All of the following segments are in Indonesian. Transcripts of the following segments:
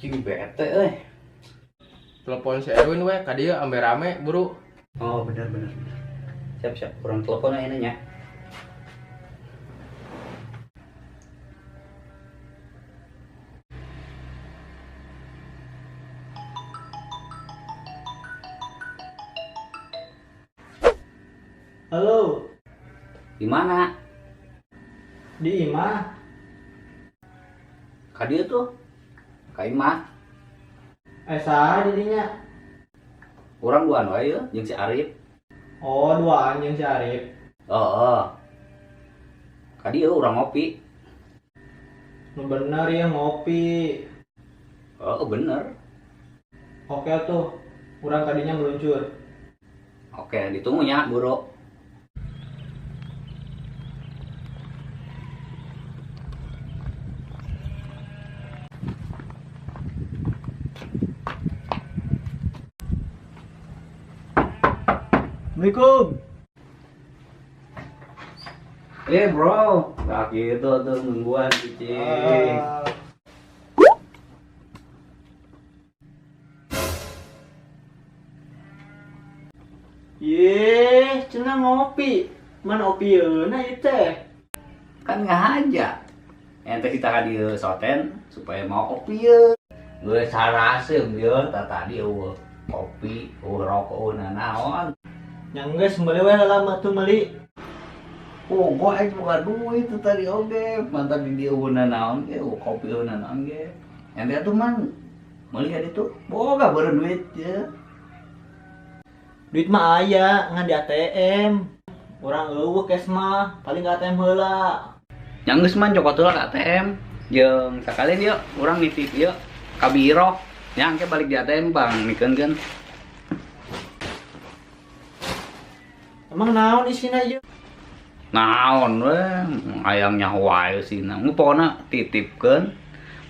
Cing bete euy. Telepon si Erwin we ka dieu ambe rame buru. Oh, bener. Siap. Kurang telepon aja nya. Halo, Di mana? di Ima. Ka dieu tuh. Ka Imah. Saha didinya? Urang duaan wae yeuh jeung si Arif. Oh, duaan yang si Arif. Heeh. Ka dieu urang ngopi. Nu bener ya ngopi. Oh, bener. Oke tuh, urang tadinya meluncur. Oke, ditunggu nya, Bro. Assalamualaikum. Bro, nah gitu tuh nungguan cicing. Cenah ngopi. Mana opieuna ieu teh? Kan ngahaja. Ente kita ka dieu soten supaya mau kopi ye. Geus sarasem ye tadi eueuh kopi, rokok naon. Yang geus meuli we lama tuh meuli. Oh, gua aing boga duit tuh tadi oge. Mantap di dieu naon ge, kopi naon ge. Ente tuh man meuli ka ditu boga beureun duit ye. Duit mah aya, ngan di ATM. Urang eueuh kes mah, paling ke ATM heula. Yang geus man jokot heula ka ATM. Jeung sakalian ieu urang nitip ieu ka biro. Nya engke balik di ATM Bang, mikeunkeun. Emang naon isina ieu? Naon we, hayang nyaho wae sina. Pokona titipkeun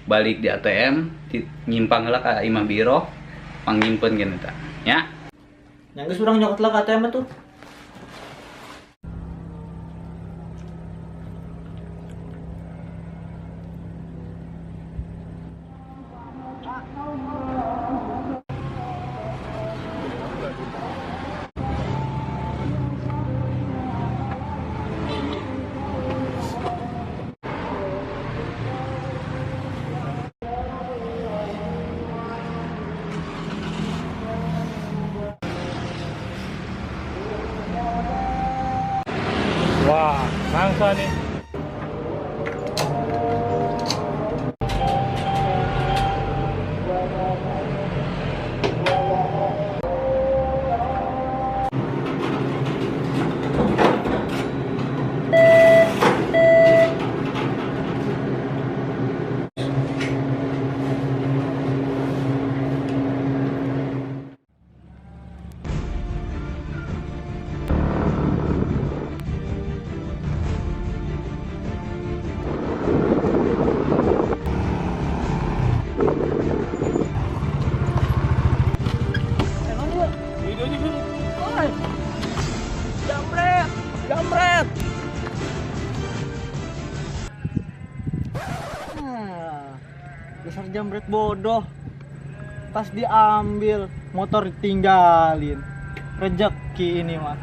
balik di ATM, nyimpang heula ka imah biro, pangnyimpen geun eta. Nya. Yang geus urang nyokot lah ke ATM tuh. Wah, mangsa nih. Jamret. Dasar jambret bodoh. Tas diambil, motor ditinggalin. Rezeki ini mah.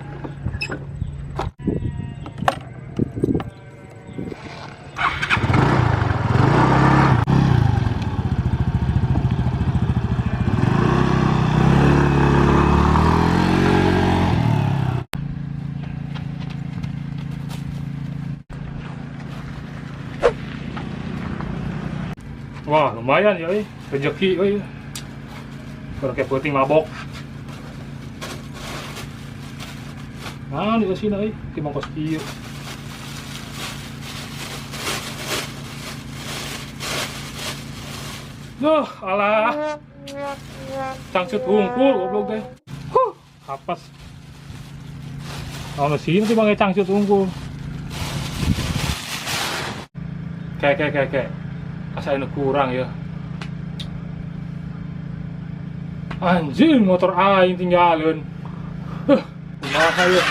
Wah, lumayan ya, rezeki, kalau kayak puting mabok. Nah, di sini, timang kos kieu. Duh, alah. Cangcut hungkul, goblok teh. Hapas. Ono sini timang cangcut hungkul. Kayak. Asa ini kurang ya. Anjing motor aing tinggalin. Kumaha ya.